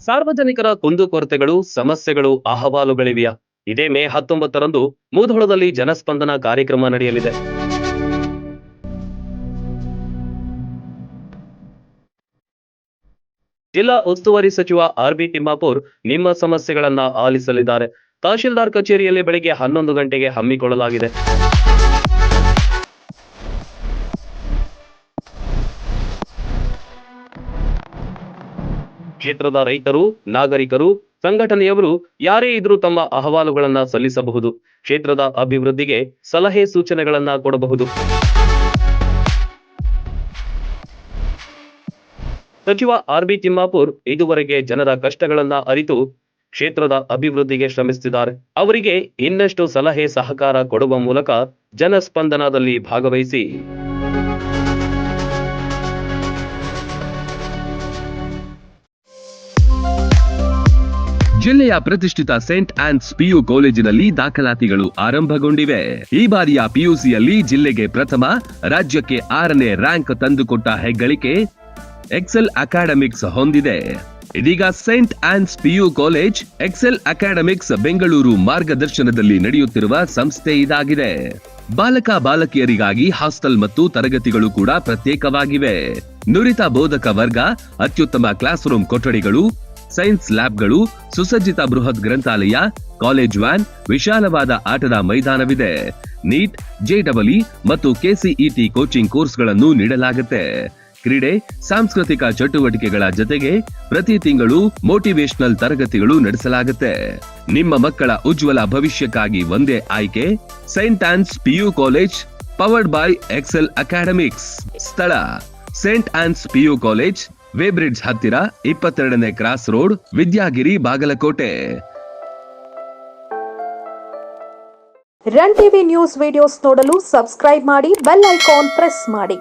ಸಾರ್ವಜನಿಕರ ಕುಂದುಕೊರತೆಗಳು, ಸಮಸ್ಯೆಗಳು, ಅಹವಾಲುಗಳಿವೆಯಾ? ಇದೇ ಮೇ 19ರಂದು ಮುಧೋಳದಲ್ಲಿ ಜನಸ್ಪಂದನ ಕಾರ್ಯಕ್ರಮ ನಡೆಯಲಿದೆ. ಜಿಲ್ಲಾ ಉಸ್ತುವಾರಿ ಸಚಿವ ಆರ್.ಬಿ. ತಿಮ್ಮಾಪುರ್ ನಿಮ್ಮ ಸಮಸ್ಯೆಗಳನ್ನ ಆಲಿಸಲಿದ್ದಾರೆ. ತಹಶೀಲ್ದಾರ್ ಕಚೇರಿಯಲ್ಲಿ ಬೆಳಗ್ಗೆ 11 ಗಂಟೆಗೆ ಹಮ್ಮಿಕೊಳ್ಳಲಾಗಿದೆ. ಕ್ಷೇತ್ರದ ರೈತರು, ನಾಗರಿಕರು, ಸಂಘಟನೆಯವರು ಯಾರೇ ಇದ್ರೂ ತಮ್ಮ ಅಹವಾಲುಗಳನ್ನ ಸಲ್ಲಿಸಬಹುದು. ಕ್ಷೇತ್ರದ ಅಭಿವೃದ್ಧಿಗೆ ಸಲಹೆ ಸೂಚನೆಗಳನ್ನ ಕೊಡಬಹುದು. ಸಚಿವ ಆರ್.ಬಿ. ತಿಮ್ಮಾಪುರ್ ಇದುವರೆಗೆ ಜನರ ಕಷ್ಟಗಳನ್ನ ಅರಿತು ಕ್ಷೇತ್ರದ ಅಭಿವೃದ್ಧಿಗೆ ಶ್ರಮಿಸುತ್ತಿದ್ದಾರೆ. ಅವರಿಗೆ ಇನ್ನಷ್ಟು ಸಲಹೆ ಸಹಕಾರ ಕೊಡುವ ಮೂಲಕ ಜನಸ್ಪಂದನದಲ್ಲಿ ಭಾಗವಹಿಸಿ ಜಿಲ್ಲೆಯ ಪ್ರತಿಷ್ಠಿತ ಸೇಂಟ್ ಆನ್ಸ್ ಪಿಯು ಕಾಲೇಜಿನಲ್ಲಿ ದಾಖಲಾತಿಗಳು ಆರಂಭಗೊಂಡಿವೆ. ಈ ಬಾರಿಯ ಪಿಯುಸಿಯಲ್ಲಿ ಜಿಲ್ಲೆಗೆ ಪ್ರಥಮ, ರಾಜ್ಯಕ್ಕೆ 6ನೇ ರ್ಯಾಂಕ್ ತಂದುಕೊಟ್ಟ ಹೆಗ್ಗಳಿಕೆ ಎಕ್ಸೆಲ್ ಅಕಾಡೆಮಿಕ್ಸ್ ಹೊಂದಿದೆ. ಇದೀಗ Saint Ann's PU college Excel academics Bengaluru ಮಾರ್ಗದರ್ಶನದಲ್ಲಿ ನಡೆಯುತ್ತಿರುವ ಸಂಸ್ಥೆ ಇದಾಗಿದೆ. ಬಾಲಕ ಬಾಲಕಿಯರಿಗಾಗಿ ಹಾಸ್ಟೆಲ್ ಮತ್ತು ತರಗತಿಗಳು ಕೂಡ ಪ್ರತ್ಯೇಕವಾಗಿವೆ. ನುರಿತ ಬೋಧಕ ವರ್ಗ, ಅತ್ಯುತ್ತಮ ಕ್ಲಾಸ್ ರೂಮ್ ಕೊಠಡಿಗಳು, ಸೈನ್ಸ್ ಲ್ಯಾಬ್ಗಳು, ಸುಸಜ್ಜಿತ ಬೃಹತ್ ಗ್ರಂಥಾಲಯ, ಕಾಲೇಜ್ ವ್ಯಾನ್, ವಿಶಾಲವಾದ ಆಟದ ಮೈದಾನವಿದೆ. ನೀಟ್, ಜೆಇಇ ಮತ್ತು ಕೆಸಿಇಟಿ ಕೋಚಿಂಗ್ ಕೋರ್ಸ್ಗಳನ್ನು ನೀಡಲಾಗುತ್ತೆ. ಕ್ರೀಡೆ, ಸಾಂಸ್ಕೃತಿಕ ಚಟುವಟಿಕೆಗಳ ಜೊತೆಗೆ ಪ್ರತಿ ತಿಂಗಳು ಮೋಟಿವೇಶನಲ್ ತರಗತಿಗಳು ನಡೆಸಲಾಗುತ್ತೆ. ನಿಮ್ಮ ಮಕ್ಕಳ ಉಜ್ವಲ ಭವಿಷ್ಯಕ್ಕಾಗಿ ಒಂದೇ ಆಯ್ಕೆ, Saint Ann's PU college, powered by Excel academics. ಸ್ಥಳ Saint Ann's PU college, weighbridge ಹತ್ತಿರ, 22ನೇ cross road, Vidyagiri, Bagalkot. Run TV news videos ನೋಡಲು ಸಬ್ಸ್ಕ್ರೈಬ್ ಮಾಡಿ, ಬೆಲ್ ಐಕಾನ್ ಪ್ರೆಸ್ ಮಾಡಿ.